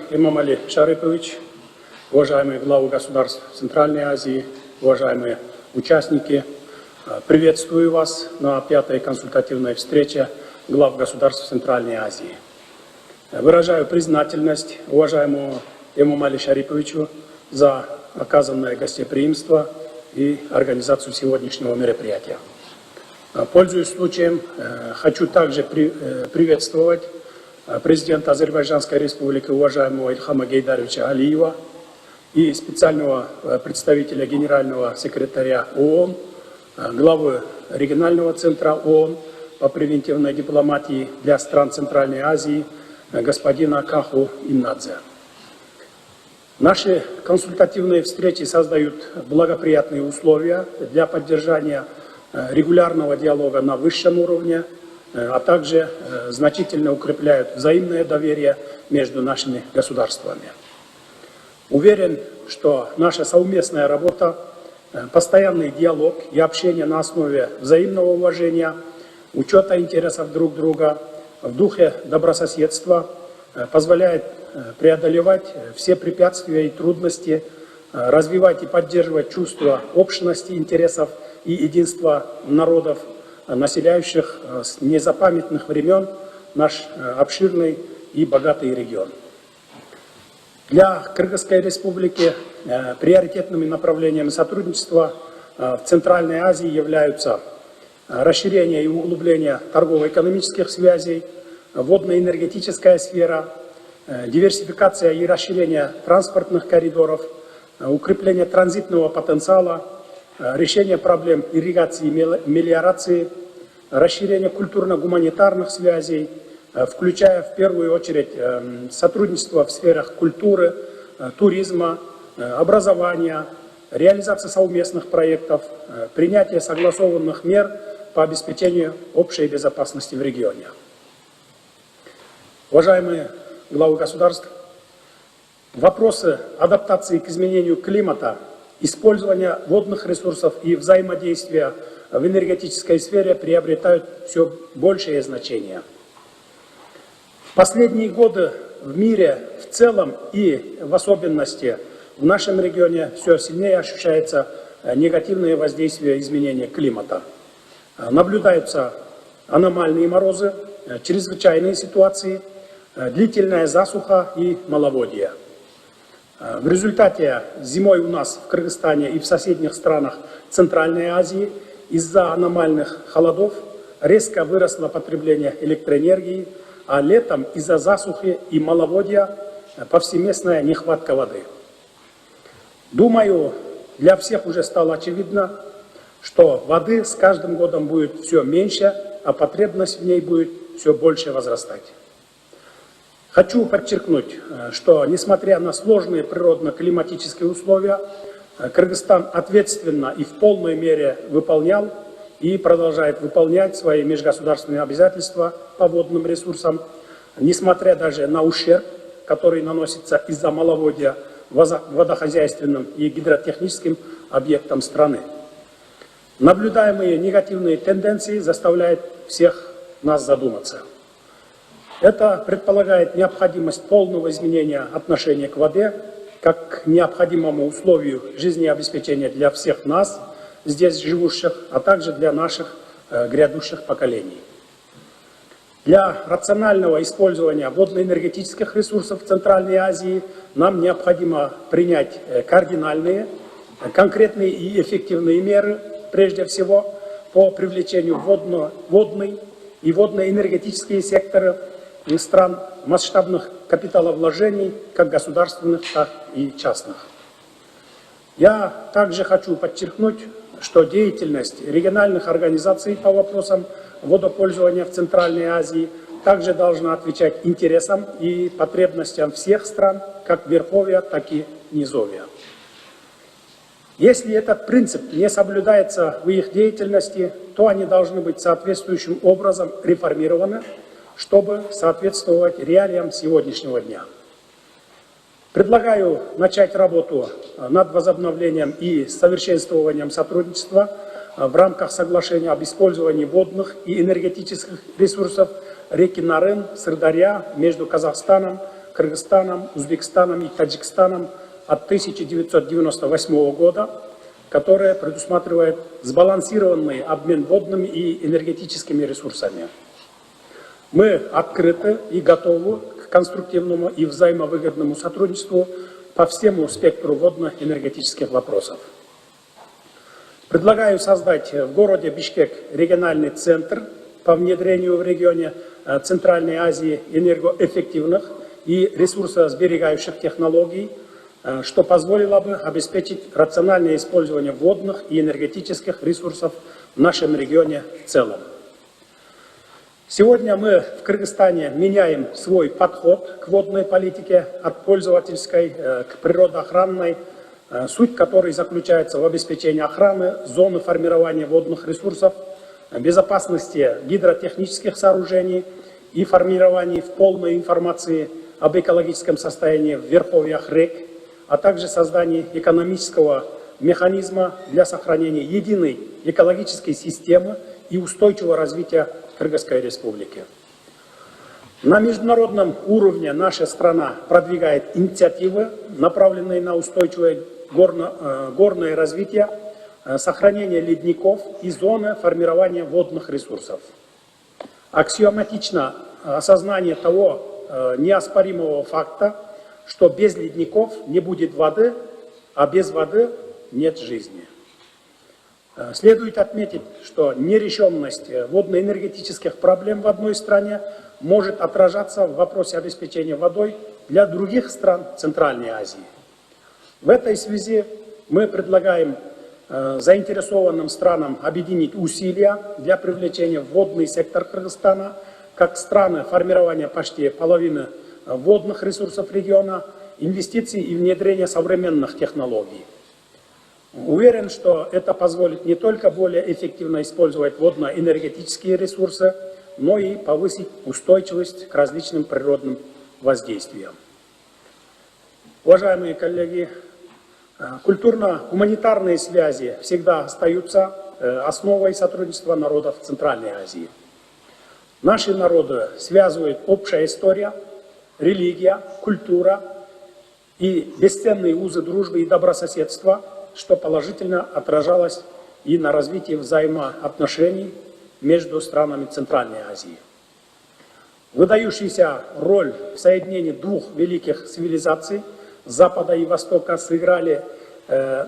Эмомали Шарипович, уважаемые главы государств Центральной Азии, уважаемые участники, приветствую вас на 5-й консультативной встрече глав государств Центральной Азии. Выражаю признательность уважаемому Эмомали Шариповичу за оказанное гостеприимство и организацию сегодняшнего мероприятия. Пользуясь случаем, хочу также приветствовать президента Азербайджанской республики, уважаемого Ильхама Гейдаровича Алиева, и специального представителя генерального секретаря ООН, главы регионального центра ООН по превентивной дипломатии для стран Центральной Азии, господина Каху Иннадзе. Наши консультативные встречи создают благоприятные условия для поддержания регулярного диалога на высшем уровне, а также значительно укрепляют взаимное доверие между нашими государствами. Уверен, что наша совместная работа, постоянный диалог и общение на основе взаимного уважения, учета интересов друг друга в духе добрососедства позволяет преодолевать все препятствия и трудности, развивать и поддерживать чувство общности интересов и единства народов, населяющих с незапамятных времен наш обширный и богатый регион. Для Кыргызской республики приоритетными направлениями сотрудничества в Центральной Азии являются расширение и углубление торгово-экономических связей, водно-энергетическая сфера, диверсификация и расширение транспортных коридоров, укрепление транзитного потенциала, решение проблем ирригации и мелиорации, расширение культурно-гуманитарных связей, включая в первую очередь сотрудничество в сферах культуры, туризма, образования, реализация совместных проектов, принятие согласованных мер по обеспечению общей безопасности в регионе. Уважаемые главы государств, вопросы адаптации к изменению климата, использования водных ресурсов и взаимодействия в энергетической сфере приобретают все большее значение. В последние годы в мире в целом и в особенности в нашем регионе все сильнее ощущается негативное воздействие изменения климата. Наблюдаются аномальные морозы, чрезвычайные ситуации, длительная засуха и маловодье. В результате зимой у нас в Кыргызстане и в соседних странах Центральной Азии из-за аномальных холодов резко выросло потребление электроэнергии, а летом из-за засухи и маловодья повсеместная нехватка воды. Думаю, для всех уже стало очевидно, что воды с каждым годом будет все меньше, а потребность в ней будет все больше возрастать. Хочу подчеркнуть, что несмотря на сложные природно-климатические условия, Кыргызстан ответственно и в полной мере выполнял и продолжает выполнять свои межгосударственные обязательства по водным ресурсам, несмотря даже на ущерб, который наносится из-за маловодья водохозяйственным и гидротехническим объектам страны. Наблюдаемые негативные тенденции заставляют всех нас задуматься. Это предполагает необходимость полного изменения отношения к воде, как к необходимому условию жизнеобеспечения для всех нас, здесь живущих, а также для наших грядущих поколений. Для рационального использования водно-энергетических ресурсов в Центральной Азии нам необходимо принять кардинальные, конкретные и эффективные меры, прежде всего, по привлечению водной и водно-энергетические секторы стран масштабных капиталовложений, как государственных, так и частных. Я также хочу подчеркнуть, что деятельность региональных организаций по вопросам водопользования в Центральной Азии также должна отвечать интересам и потребностям всех стран, как верховья, так и низовья. Если этот принцип не соблюдается в их деятельности, то они должны быть соответствующим образом реформированы, чтобы соответствовать реалиям сегодняшнего дня. Предлагаю начать работу над возобновлением и совершенствованием сотрудничества в рамках соглашения об использовании водных и энергетических ресурсов реки Нарын, Сырдарья между Казахстаном, Кыргызстаном, Узбекистаном и Таджикистаном от 1998 года, которая предусматривает сбалансированный обмен водными и энергетическими ресурсами. Мы открыты и готовы к конструктивному и взаимовыгодному сотрудничеству по всему спектру водно-энергетических вопросов. Предлагаю создать в городе Бишкек региональный центр по внедрению в регионе Центральной Азии энергоэффективных и ресурсосберегающих технологий, что позволило бы обеспечить рациональное использование водных и энергетических ресурсов в нашем регионе в целом. Сегодня мы в Кыргызстане меняем свой подход к водной политике от пользовательской к природоохранной, суть которой заключается в обеспечении охраны зоны формирования водных ресурсов, безопасности гидротехнических сооружений и формировании в полной информации об экологическом состоянии в верховьях рек, а также создании экономического механизма для сохранения единой экологической системы и устойчивого развития Кыргызской Республики. На международном уровне наша страна продвигает инициативы, направленные на устойчивое горное развитие, сохранение ледников и зоны формирования водных ресурсов. Аксиоматично осознание того неоспоримого факта, что без ледников не будет воды, а без воды нет жизни. Следует отметить, что нерешенность водно-энергетических проблем в одной стране может отражаться в вопросе обеспечения водой для других стран Центральной Азии. В этой связи мы предлагаем заинтересованным странам объединить усилия для привлечения в водный сектор Кыргызстана, как страны формирования почти половины водных ресурсов региона, инвестиций и внедрения современных технологий. Уверен, что это позволит не только более эффективно использовать водно-энергетические ресурсы, но и повысить устойчивость к различным природным воздействиям. Уважаемые коллеги, культурно-гуманитарные связи всегда остаются основой сотрудничества народов Центральной Азии. Наши народы связывают общая история, религия, культура и бесценные узы дружбы и добрососедства, что положительно отражалось и на развитии взаимоотношений между странами Центральной Азии. Выдающаяся роль в соединении двух великих цивилизаций Запада и Востока сыграли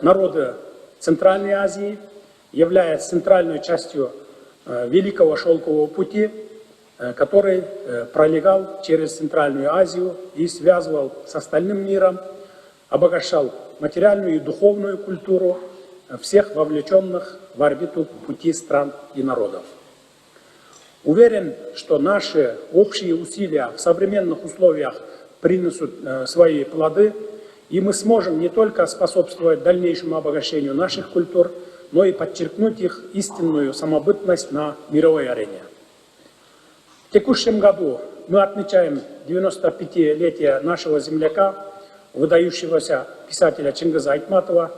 народы Центральной Азии, являясь центральной частью Великого Шелкового пути, который пролегал через Центральную Азию и связывал с остальным миром, обогащал материальную и духовную культуру всех вовлеченных в орбиту пути стран и народов. Уверен, что наши общие усилия в современных условиях принесут свои плоды, и мы сможем не только способствовать дальнейшему обогащению наших культур, но и подчеркнуть их истинную самобытность на мировой арене. В текущем году мы отмечаем 95-летие нашего земляка, выдающегося писателя Чингиза Айтматова,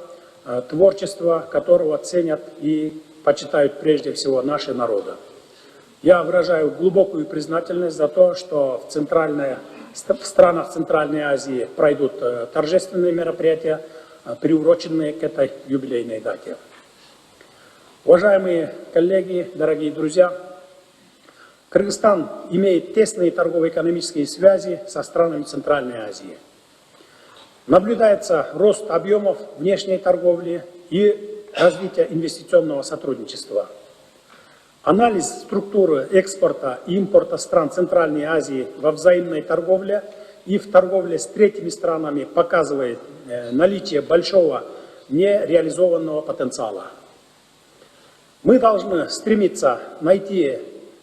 творчество которого ценят и почитают прежде всего наши народы. Я выражаю глубокую признательность за то, что в странах Центральной Азии пройдут торжественные мероприятия, приуроченные к этой юбилейной дате. Уважаемые коллеги, дорогие друзья, Кыргызстан имеет тесные торгово-экономические связи со странами Центральной Азии. Наблюдается рост объемов внешней торговли и развитие инвестиционного сотрудничества. Анализ структуры экспорта и импорта стран Центральной Азии во взаимной торговле и в торговле с третьими странами показывает наличие большого нереализованного потенциала. Мы должны стремиться найти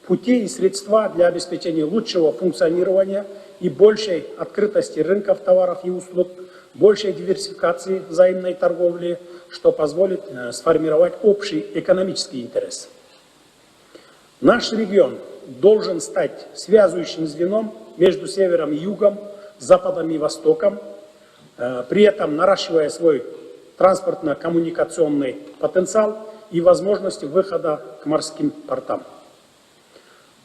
пути и средства для обеспечения лучшего функционирования и большей открытости рынков товаров и услуг, большей диверсификации взаимной торговли, что позволит сформировать общий экономический интерес. Наш регион должен стать связующим звеном между севером и югом, западом и востоком, при этом наращивая свой транспортно-коммуникационный потенциал и возможности выхода к морским портам.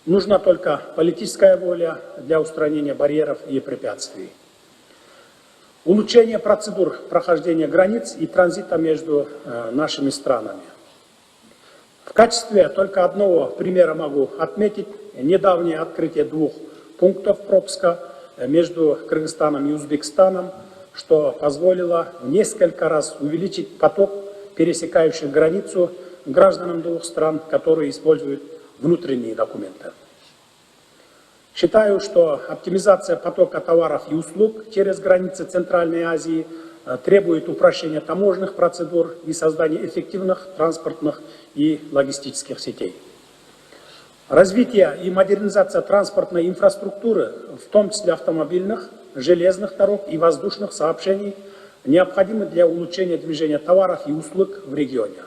Нужна только политическая воля для устранения барьеров и препятствий. Улучшение процедур прохождения границ и транзита между нашими странами. В качестве только одного примера могу отметить недавнее открытие 2 пунктов пропуска между Кыргызстаном и Узбекистаном, что позволило в несколько раз увеличить поток пересекающих границу гражданам 2 стран, которые используют внутренние документы. Считаю, что оптимизация потока товаров и услуг через границы Центральной Азии требует упрощения таможенных процедур и создания эффективных транспортных и логистических сетей. Развитие и модернизация транспортной инфраструктуры, в том числе автомобильных, железных дорог и воздушных сообщений, необходимы для улучшения движения товаров и услуг в регионе.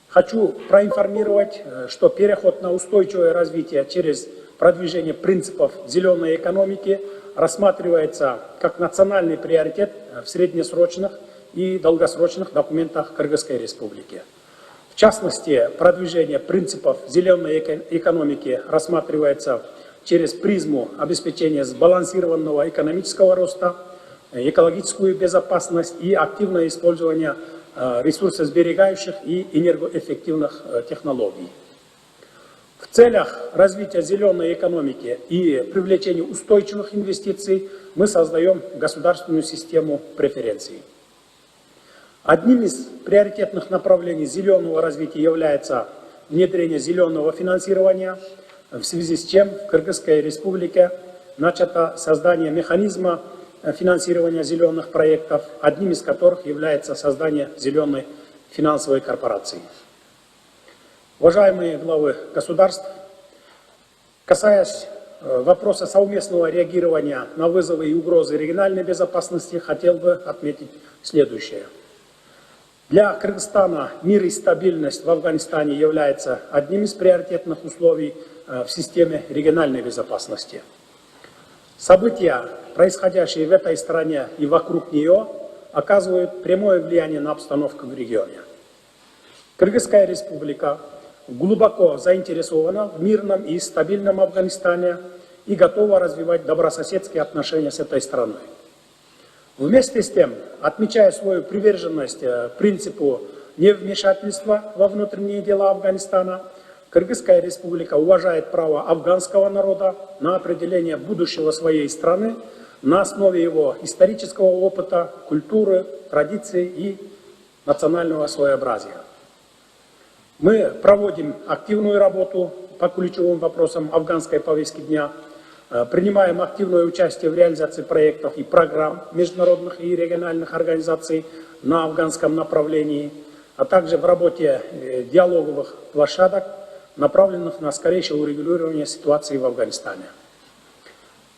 Хочу проинформировать, что переход на устойчивое развитие через продвижение принципов зеленой экономики рассматривается как национальный приоритет в среднесрочных и долгосрочных документах Кыргызской Республики. В частности, продвижение принципов зеленой экономики рассматривается через призму обеспечения сбалансированного экономического роста, экологическую безопасность и активное использование ресурсосберегающих и энергоэффективных технологий. В целях развития зеленой экономики и привлечения устойчивых инвестиций мы создаем государственную систему преференций. Одним из приоритетных направлений зеленого развития является внедрение зеленого финансирования, в связи с чем в Кыргызской Республике начато создание механизма финансирования зеленых проектов, одним из которых является создание зеленой финансовой корпорации. Уважаемые главы государств, касаясь вопроса совместного реагирования на вызовы и угрозы региональной безопасности, хотел бы отметить следующее. Для Кыргызстана мир и стабильность в Афганистане является одним из приоритетных условий в системе региональной безопасности. События, происходящие в этой стране и вокруг нее, оказывают прямое влияние на обстановку в регионе. Кыргызская республика глубоко заинтересована в мирном и стабильном Афганистане и готова развивать добрососедские отношения с этой страной. Вместе с тем, отмечая свою приверженность принципу невмешательства во внутренние дела Афганистана, Кыргызская республика уважает право афганского народа на определение будущего своей страны на основе его исторического опыта, культуры, традиций и национального своеобразия. Мы проводим активную работу по ключевым вопросам афганской повестки дня, принимаем активное участие в реализации проектов и программ международных и региональных организаций на афганском направлении, а также в работе диалоговых площадок, направленных на скорейшее урегулирование ситуации в Афганистане.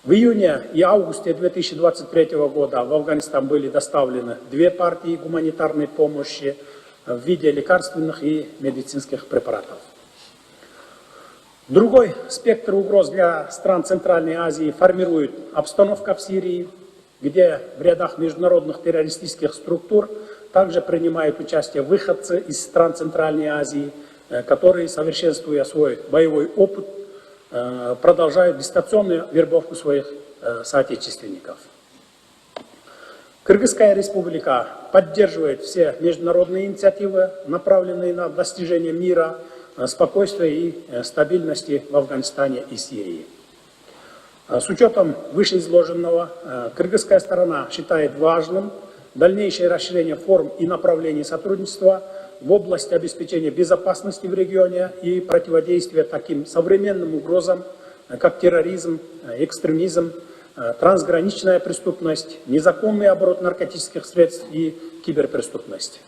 В июне и августе 2023 года в Афганистан были доставлены 2 партии гуманитарной помощи в виде лекарственных и медицинских препаратов. Другой спектр угроз для стран Центральной Азии формирует обстановка в Сирии, где в рядах международных террористических структур также принимают участие выходцы из стран Центральной Азии, которые, совершенствуя свой боевой опыт, продолжают дистанционную вербовку своих соотечественников. Кыргызская республика поддерживает все международные инициативы, направленные на достижение мира, спокойствия и стабильности в Афганистане и Сирии. С учетом вышеизложенного, кыргызская сторона считает важным дальнейшее расширение форм и направлений сотрудничества в области обеспечения безопасности в регионе и противодействия таким современным угрозам, как терроризм, экстремизм, трансграничная преступность, незаконный оборот наркотических средств и киберпреступность.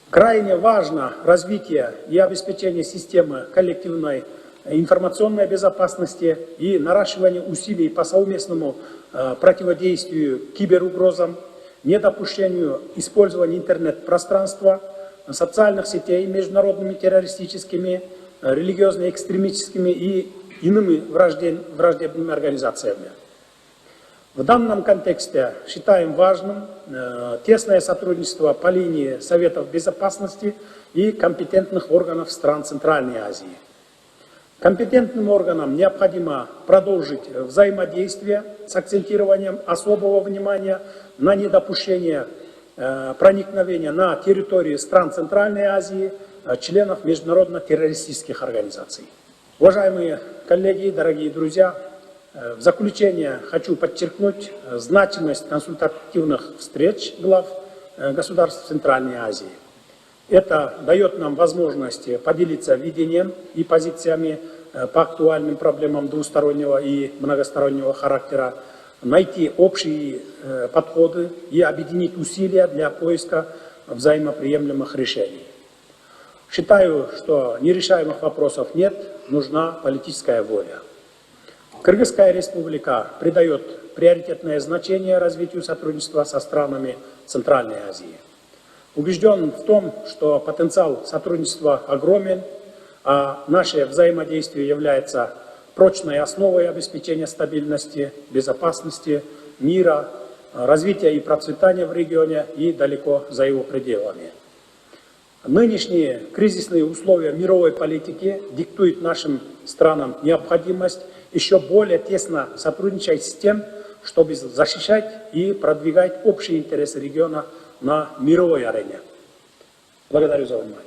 Крайне важно развитие и обеспечение системы коллективной информационной безопасности и наращивание усилий по совместному противодействию киберугрозам, недопущению использования интернет-пространства, социальных сетей международными террористическими, религиозно-экстремистскими и иными враждебными организациями. В данном контексте считаем важным тесное сотрудничество по линии Советов Безопасности и компетентных органов стран Центральной Азии. Компетентным органам необходимо продолжить взаимодействие с акцентированием особого внимания на недопущение проникновения на территории стран Центральной Азии членов международно-террористических организаций. Уважаемые коллеги, дорогие друзья, в заключение хочу подчеркнуть значимость консультативных встреч глав государств Центральной Азии. Это дает нам возможность поделиться видением и позициями по актуальным проблемам двустороннего и многостороннего характера, найти общие подходы и объединить усилия для поиска взаимоприемлемых решений. Считаю, что нерешаемых вопросов нет, нужна политическая воля. Кыргызская республика придает приоритетное значение развитию сотрудничества со странами Центральной Азии. Убежден в том, что потенциал сотрудничества огромен, а наше взаимодействие является прочной основой обеспечения стабильности, безопасности, мира, развития и процветания в регионе и далеко за его пределами. Нынешние кризисные условия мировой политики диктуют нашим странам необходимость еще более тесно сотрудничать с тем, чтобы защищать и продвигать общие интересы региона на мировой арене. Благодарю за внимание.